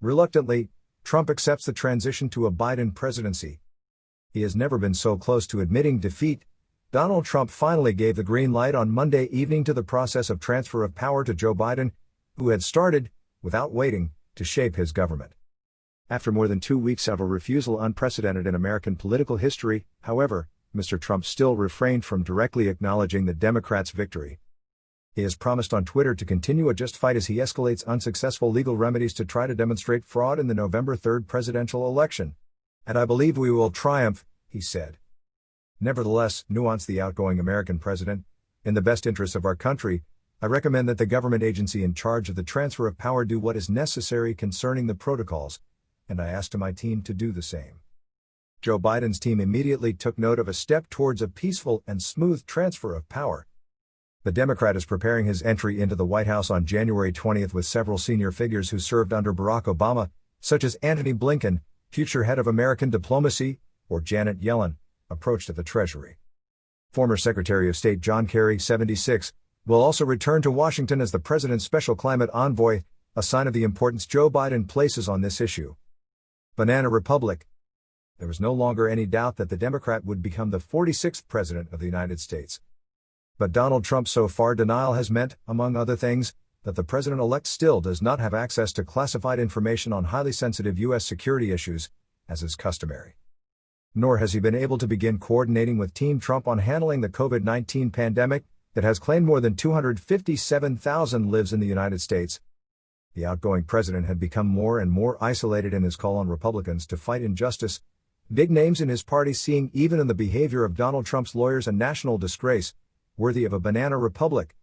Reluctantly, Trump accepts the transition to a Biden presidency. He has never been so close to admitting defeat. Donald Trump finally gave the green light on Monday evening to the process of transfer of power to Joe Biden, who had started, without waiting, to shape his government. After more than 2 weeks of a refusal unprecedented in American political history, however, Mr. Trump still refrained from directly acknowledging the Democrats' victory. He has promised on Twitter to continue a just fight as he escalates unsuccessful legal remedies to try to demonstrate fraud in the November 3rd presidential election. "And I believe we will triumph," he said. Nevertheless, nuanced the outgoing American president, "in the best interests of our country, I recommend that the government agency in charge of the transfer of power do what is necessary concerning the protocols, and I ask to my team to do the same." Joe Biden's team immediately took note of a step towards a peaceful and smooth transfer of power. The Democrat is preparing his entry into the White House on January 20th with several senior figures who served under Barack Obama, such as Antony Blinken, future head of American diplomacy, or Janet Yellen, approached at the Treasury. Former Secretary of State John Kerry, 76, will also return to Washington as the president's special climate envoy, a sign of the importance Joe Biden places on this issue. Banana Republic. There was no longer any doubt that the Democrat would become the 46th president of the United States. But Donald Trump's so far denial has meant, among other things, that the president-elect still does not have access to classified information on highly sensitive U.S. security issues, as is customary. Nor has he been able to begin coordinating with Team Trump on handling the COVID-19 pandemic that has claimed more than 257,000 lives in the United States. The outgoing president had become more and more isolated in his call on Republicans to fight injustice, big names in his party seeing even in the behavior of Donald Trump's lawyers a national disgrace, worthy of a banana republic.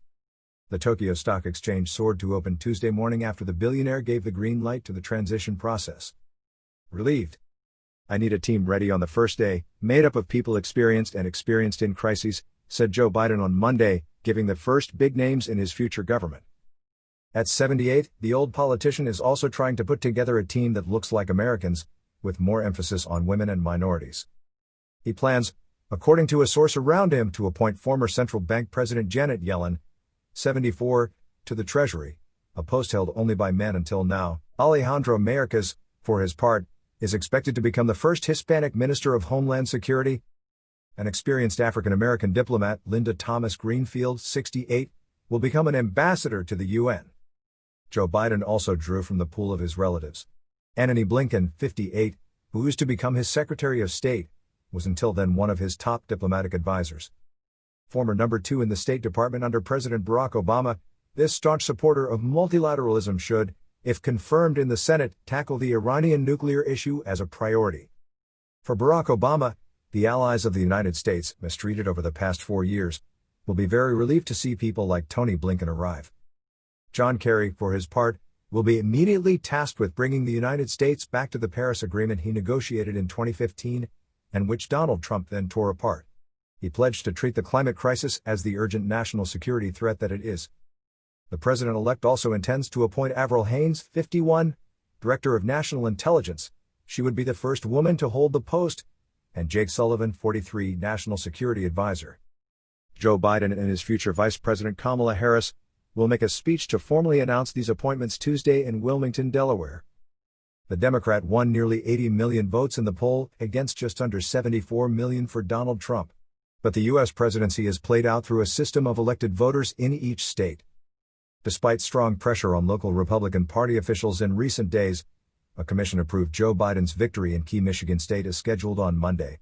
The Tokyo Stock Exchange soared to open Tuesday morning after the billionaire gave the green light to the transition process. Relieved. "I need a team ready on the first day, made up of people experienced in crises," said Joe Biden on Monday, giving the first big names in his future government. At 78, the old politician is also trying to put together a team that looks like Americans, with more emphasis on women and minorities. He plans, according to a source around him, to appoint former central bank president Janet Yellen, 74, to the Treasury, a post held only by men until now. Alejandro Mayorkas, for his part, is expected to become the first Hispanic Minister of Homeland Security. An experienced African-American diplomat, Linda Thomas Greenfield, 68, will become an ambassador to the UN. Joe Biden also drew from the pool of his relatives. Antony Blinken, 58, who is to become his Secretary of State, was until then one of his top diplomatic advisors. Former number 2 in the State Department under President Barack Obama, this staunch supporter of multilateralism should, if confirmed in the Senate, tackle the Iranian nuclear issue as a priority. For Barack Obama, the allies of the United States, mistreated over the past 4 years, will be very relieved to see people like Tony Blinken arrive. John Kerry, for his part, will be immediately tasked with bringing the United States back to the Paris Agreement he negotiated in 2015, and which Donald Trump then tore apart. He pledged to treat the climate crisis as the urgent national security threat that it is. The president-elect also intends to appoint Avril Haines, 51, Director of National Intelligence. She would be the first woman to hold the post, and Jake Sullivan, 43, National Security Advisor. Joe Biden and his future Vice President Kamala Harris will make a speech to formally announce these appointments Tuesday in Wilmington, Delaware. The Democrat won nearly 80 million votes in the poll, against just under 74 million for Donald Trump. But the U.S. presidency is played out through a system of elected voters in each state. Despite strong pressure on local Republican Party officials in recent days, a commission approved Joe Biden's victory in key Michigan state as scheduled on Monday.